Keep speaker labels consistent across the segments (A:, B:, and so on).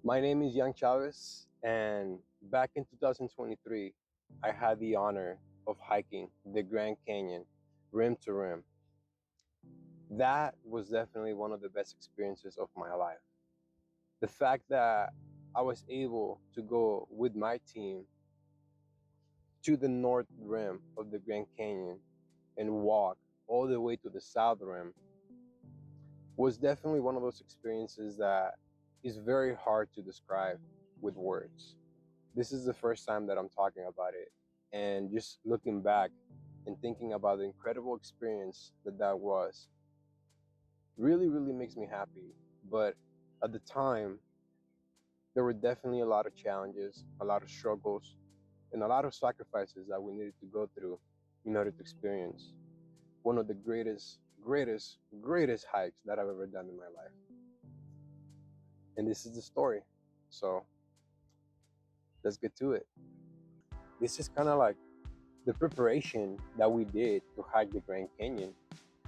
A: My name is Chavez, and back in 2023, I had the honor of hiking the Grand Canyon rim to rim. That was definitely one of the best experiences of my life. The fact that I was able to go with my team to the north rim of the Grand Canyon and walk all the way to the south rim was definitely one of those experiences that is very hard to describe with words. This is the first time that I'm talking about it, and just looking back and thinking about the incredible experience that was really makes me happy. But at the time, there were definitely a lot of challenges, a lot of struggles, and a lot of sacrifices that we needed to go through in order to experience one of the greatest hikes that I've ever done in my life. And this is the story. So let's get to it. This is kind of like the preparation that we did to hike the Grand Canyon.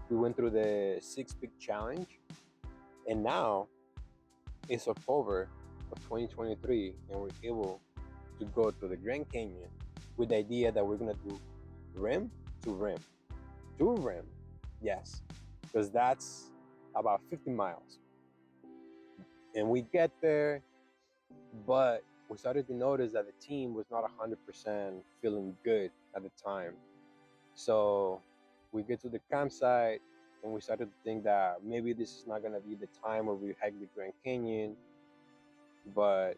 A: We went through the 6 Peak Challenge, and now it's October of 2023, and we're able to go to the Grand Canyon with the idea that we're gonna do rim to rim, to rim, yes, because that's about 50 miles. And we get there, but we started to notice that the team was not 100% feeling good at the time. So we get to the campsite and we started to think that maybe this is not gonna be the time where we hike the Grand Canyon. But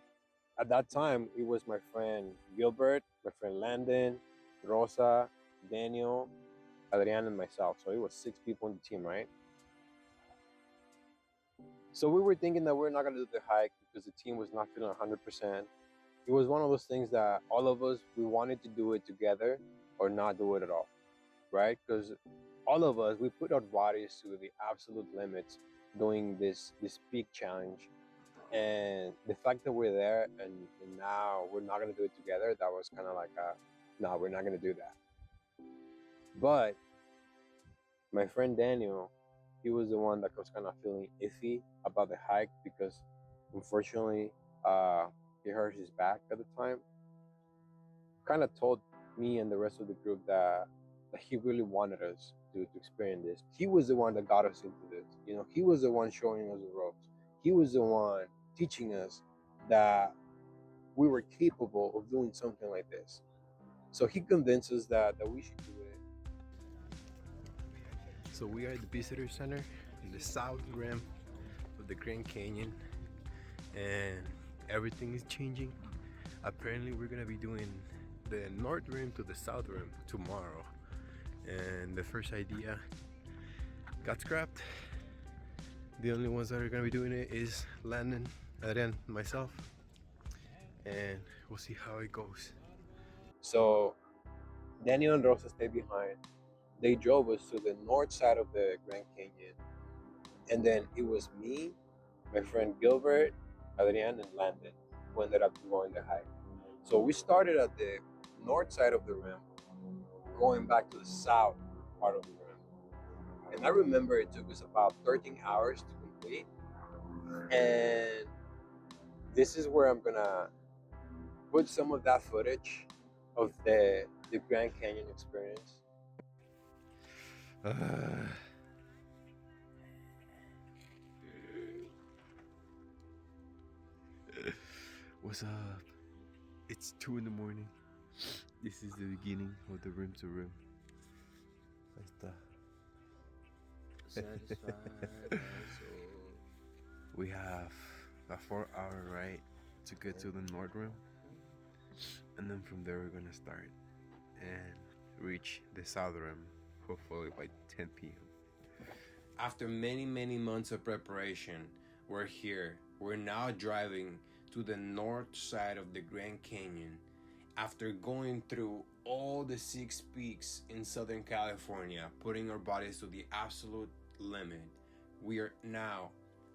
A: at that time, it was my friend Gilbert, my friend Landon, Rosa, Daniel, Adrian, and myself. So it was 6 people in the team, right? So we were thinking that we're not gonna do the hike because the team was not feeling 100%. It was one of those things that all of us, we wanted to do it together or not do it at all, right? Because all of us, we put our bodies to the absolute limits doing this peak challenge. And the fact that we're there and now we're not gonna do it together, that was kind of like no, we're not gonna do that. But my friend Daniel, he was the one that was kind of feeling iffy about the hike because unfortunately he hurt his back at the time. Kind of told me and the rest of the group that he really wanted us to experience this. He was the one that got us into this. You know, he was the one showing us the ropes. He was the one teaching us that we were capable of doing something like this. So he convinced us that we should do it. So we are at the visitor center in the south rim of the Grand Canyon, and everything is changing. Apparently, we're gonna be doing the north rim to the south rim tomorrow, and the first idea got scrapped. The only ones that are gonna be doing it is Landon, Adrian, myself, and we'll see how it goes. So Daniel and Rosa stayed behind. They drove us to the north side of the Grand Canyon, and then it was me, my friend Gilbert, Adrian, and Landon who ended up going the hike. So we started at the north side of the rim, going back to the south part of the rim. And I remember it took us about 13 hours to complete. And this is where I'm gonna put some of that footage of the Grand Canyon experience. What's up? It's 2 in the morning. This is the beginning of the rim to rim. We have a 4-hour ride to get to the north rim, and then from there we're gonna start and reach the south rim, hopefully by 10 p.m. After many months of preparation, we're here. We're now driving to the north side of the Grand Canyon. After going through all the 6 peaks in Southern California, putting our bodies to the absolute limit, we are now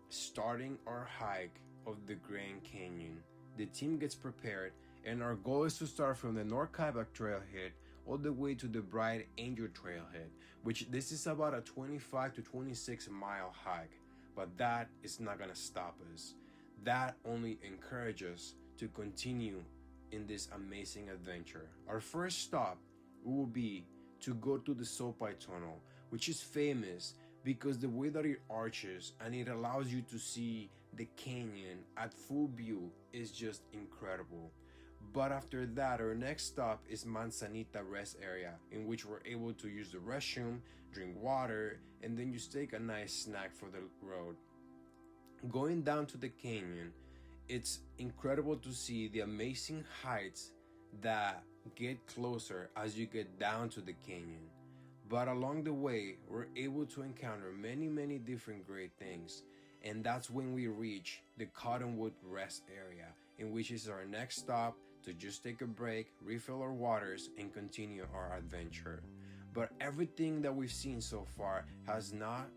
A: starting our hike of the Grand Canyon. The team gets prepared, and our goal is to start from the North Kaibak Trailhead all the way to the Bright Angel Trailhead, which this is about a 25 to 26 mile hike, but that is not gonna stop us.
B: that only encourages us to continue in this amazing adventure. Our first stop will be to go to the Sopai Tunnel, which is famous because the way that it arches and it allows you to see the canyon at full view is just incredible. But after that, our next stop is Manzanita Rest Area, in which we're able to use the restroom, drink water, and then just take a nice snack for the road. Going down to the canyon, it's incredible to see the amazing heights that get closer as you get down to the canyon. But along the way, we're able to encounter many different great things. And that's when we reach the Cottonwood Rest Area, in which is our next stop to just take a break, refill our waters, and continue our adventure. But everything that we've seen so far has not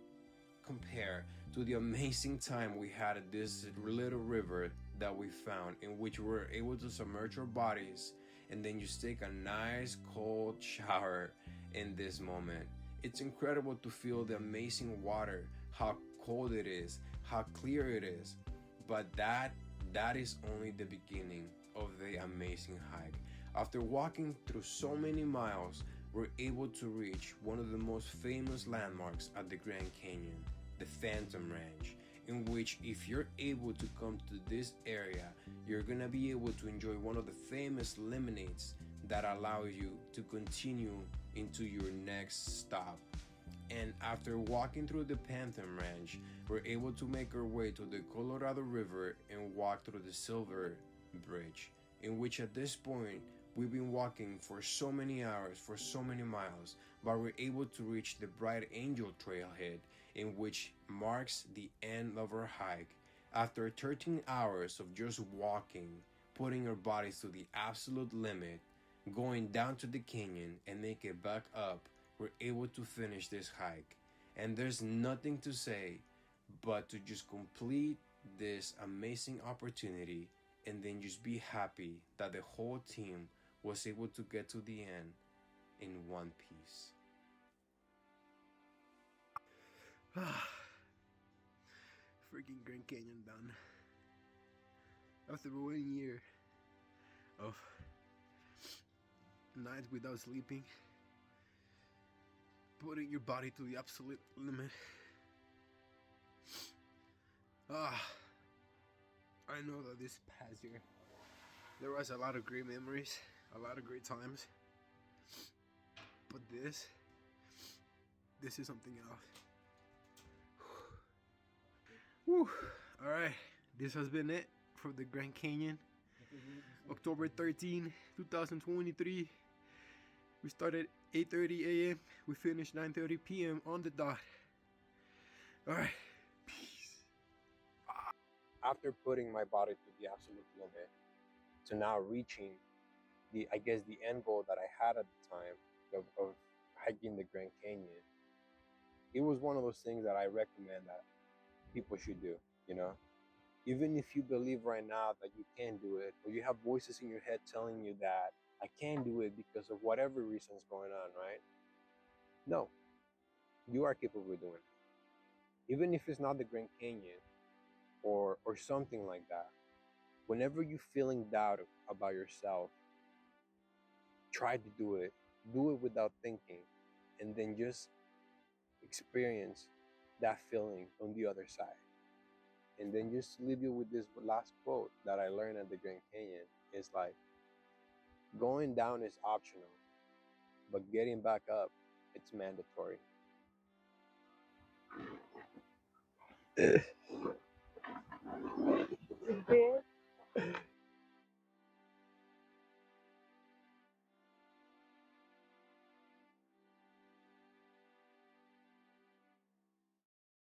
B: compared to the amazing time we had at this little river that we found, in which we were able to submerge our bodies and then just take a nice cold shower in this moment. It's incredible to feel the amazing water, how cold it is, how clear it is. But that is only the beginning of the amazing hike. After walking through so many miles, we're able to reach one of the most famous landmarks at the Grand Canyon, the Phantom Ranch, in which if you're able to come to this area, you're gonna be able to enjoy one of the famous lemonades that allow you to continue into your next stop. And after walking through the Phantom Ranch, we're able to make our way to the Colorado River and walk through the Silver Bridge, in which at this point we've been walking for so many hours, for so many miles, but we're able to reach the Bright Angel Trailhead, in which marks the end of our hike. After 13 hours of just walking, putting our bodies to the absolute limit, going down to the canyon and make it back up, we're able to finish this hike. And there's nothing to say but to just complete this amazing opportunity and then just be happy that the whole team was able to get to the end in one piece.
A: Freaking Grand Canyon done. After 1 year of nights without sleeping, putting your body to the absolute limit. I know that this past year there was a lot of great memories, a lot of great times, but this is something else. Whew. All right, this has been it for the Grand Canyon, October 13, 2023. We started 8:30 a.m. We finished 9:30 p.m. on the dot. All right, peace. After putting my body to the absolute limit, to now reaching the end goal that I had at the time of hiking the Grand Canyon, it was one of those things that I recommend that people should do, you know? Even if you believe right now that you can't do it, or you have voices in your head telling you that I can't do it because of whatever reasons going on, right? No, you are capable of doing it. Even if it's not the Grand Canyon or something like that, whenever you're feeling doubt about yourself, try to do it. Do it without thinking, and then just experience that feeling on the other side. And then just leave you with this last quote that I learned at the Grand Canyon. It's like, going down is optional, but getting back up, it's mandatory.